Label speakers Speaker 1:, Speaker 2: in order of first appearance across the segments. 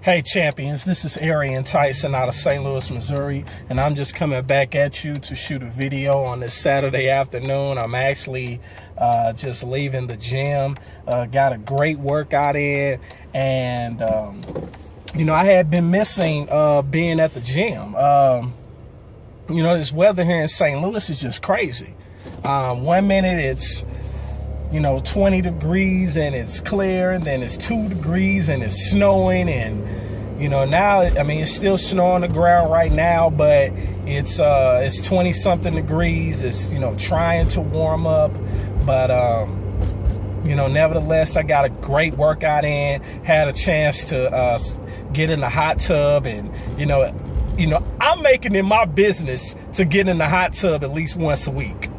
Speaker 1: Hey champions, this is Arian Tyson out of St. Louis, Missouri, and I'm just coming back at you to shoot a video on this Saturday afternoon. I'm actually just leaving the gym, got a great workout in, and I had been missing being at the gym. This weather here in St. Louis is just crazy. 1 minute it's 20 degrees and it's clear, and then it's 2 degrees and it's snowing, and now it's still snow on the ground right now, but it's 20 something degrees. It's trying to warm up, but nevertheless I got a great workout in, had a chance to get in the hot tub, and I'm making it my business to get in the hot tub at least once a week.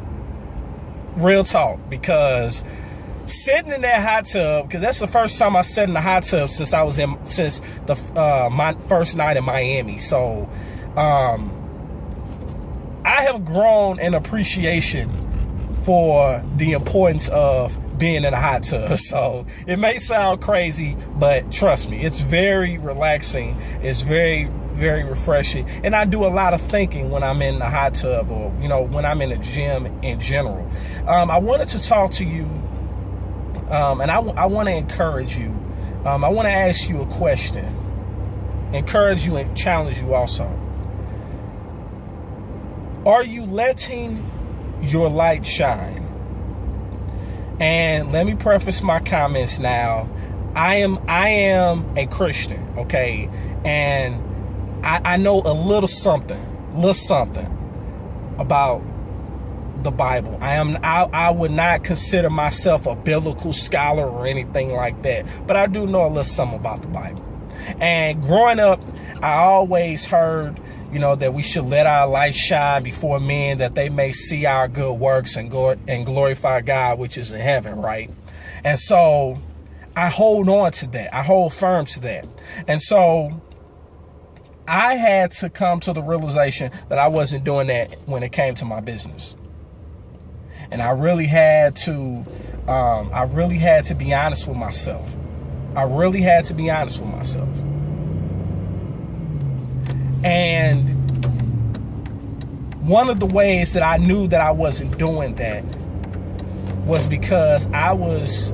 Speaker 1: Real talk, because sitting in that hot tub, because that's the first time I sat in the hot tub since my first night in Miami. So I have grown an appreciation for the importance of being in a hot tub. So it may sound crazy, but trust me, it's very relaxing. It's very refreshing, and I do a lot of thinking when I'm in the hot tub, or when I'm in the gym in general. I wanted to talk to you, and I want to encourage you. I want to ask you a question, encourage you and challenge you also. Are you letting your light shine? And let me preface my comments now. I am a Christian, okay, and I know a little something about the Bible. I would not consider myself a biblical scholar or anything like that, but I do know a little something about the Bible. And growing up, I always heard, that we should let our light shine before men, that they may see our good works and glorify God, which is in heaven, right? And so I hold on to that. I hold firm to that. And so I had to come to the realization that I wasn't doing that when it came to my business. And I really had to be honest with myself. And one of the ways that I knew that I wasn't doing that was because I was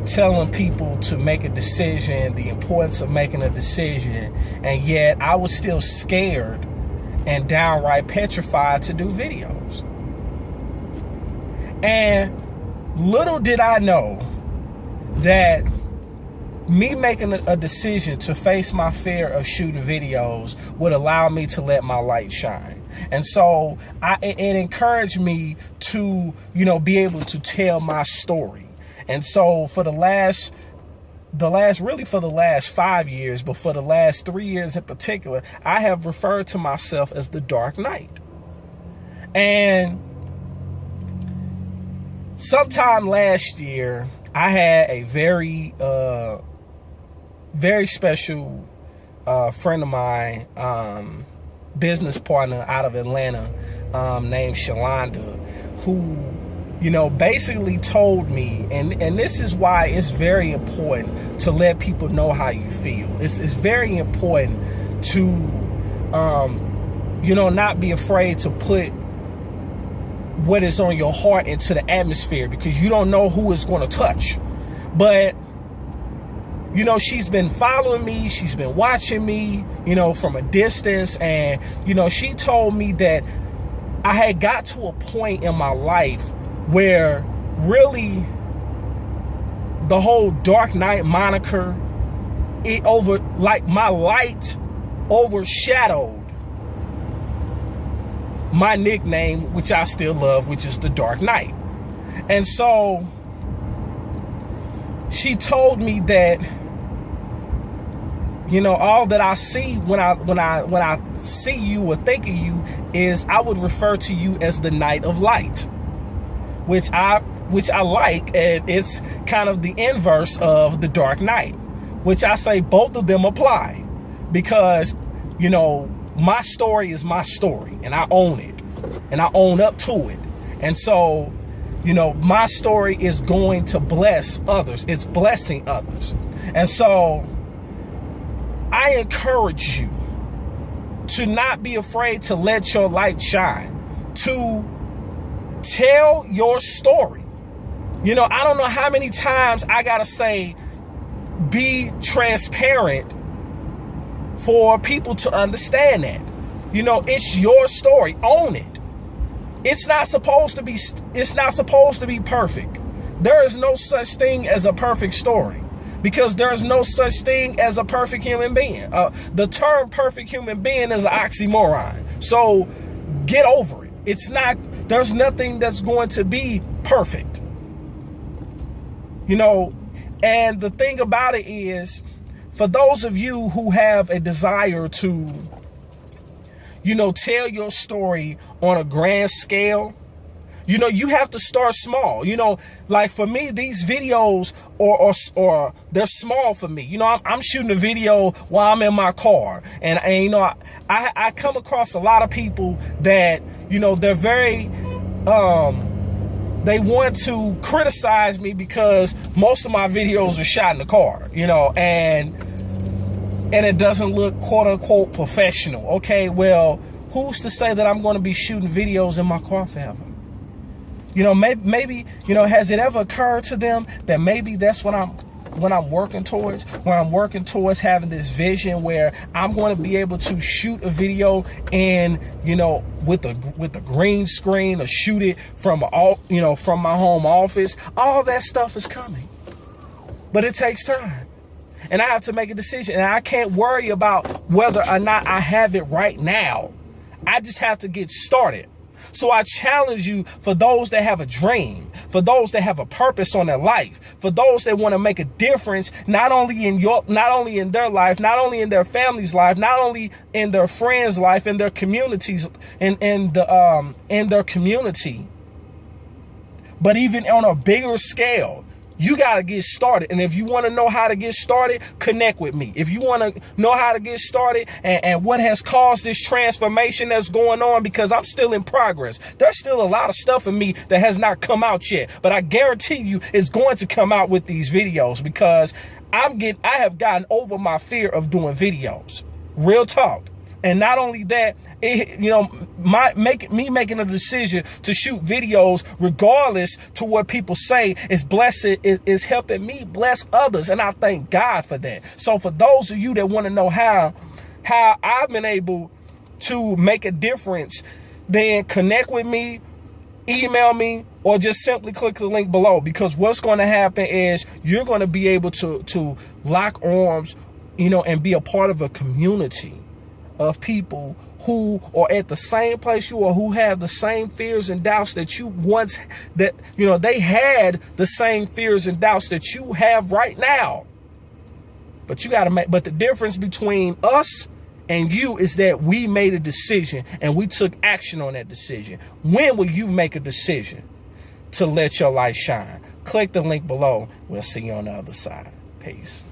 Speaker 1: telling people to make a decision, the importance of making a decision, and yet I was still scared and downright petrified to do videos. And little did I know that me making a decision to face my fear of shooting videos would allow me to let my light shine. And so it encouraged me to, be able to tell my story. And so for the last 5 years, but for the last 3 years in particular, I have referred to myself as the Dark Knight. And sometime last year, I had a very special friend of mine, business partner out of Atlanta, named Shalonda, who basically told me, and this is why it's very important to let people know how you feel. It's very important to, not be afraid to put what is on your heart into the atmosphere, because you don't know who it's going to touch. But, she's been following me. She's been watching me, from a distance. And, she told me that I had got to a point in my life where really the whole Dark Knight moniker, my light overshadowed my nickname, which I still love, which is the Dark Knight. And so she told me that, all that I see when I see you or think of you is I would refer to you as the Knight of Light, which I like, and it's kind of the inverse of the Dark Knight, which I say both of them apply, because my story is my story, and I own it, and I own up to it. And so, my story is going to bless others. It's blessing others. And so I encourage you to not be afraid to let your light shine, to tell your story. You know, I don't know how many times I gotta say, be transparent for people to understand that. You know, it's your story. Own it. It's not supposed to be perfect. There is no such thing as a perfect story, because there is no such thing as a perfect human being. The term perfect human being is an oxymoron. So get over it. There's nothing that's going to be perfect. You know, and the thing about it is, for those of you who have a desire to, you know, tell your story on a grand scale, you know, you have to start small. You know, like for me, these videos or they're small for me. You know, I'm shooting a video while I'm in my car, and you know, I come across a lot of people that, you know, they're very they want to criticize me because most of my videos are shot in the car, you know, and it doesn't look quote unquote professional. Okay, well, who's to say that I'm going to be shooting videos in my car forever? You know, maybe, you know, has it ever occurred to them that maybe that's what I'm working towards, where I'm working towards having this vision where I'm going to be able to shoot a video and, you know, with a green screen, or shoot it from from my home office. All that stuff is coming, but it takes time, and I have to make a decision, and I can't worry about whether or not I have it right now. I just have to get started. So I challenge you, for those that have a dream, for those that have a purpose on their life, for those that want to make a difference, not only in their life, not only in their family's life, not only in their friends' life, in their communities, in their community, but even on a bigger scale. You got to get started. And if you want to know how to get started, connect with me. If you want to know how to get started and what has caused this transformation that's going on, because I'm still in progress. There's still a lot of stuff in me that has not come out yet, but I guarantee you it's going to come out with these videos, because I have gotten over my fear of doing videos. Real talk. And not only that, you know, making a decision to shoot videos regardless to what people say is helping me bless others, and I thank God for that. So for those of you that want to know how I've been able to make a difference, then connect with me, email me, or just simply click the link below, because what's going to happen is you're going to be able to lock arms, you know, and be a part of a community of people who are at the same place you are, who have the same fears and doubts that you once, that, you know, they had the same fears and doubts that you have right now. But you got to but the difference between us and you is that we made a decision and we took action on that decision. When will you make a decision to let your light shine? Click the link below. We'll see you on the other side. Peace.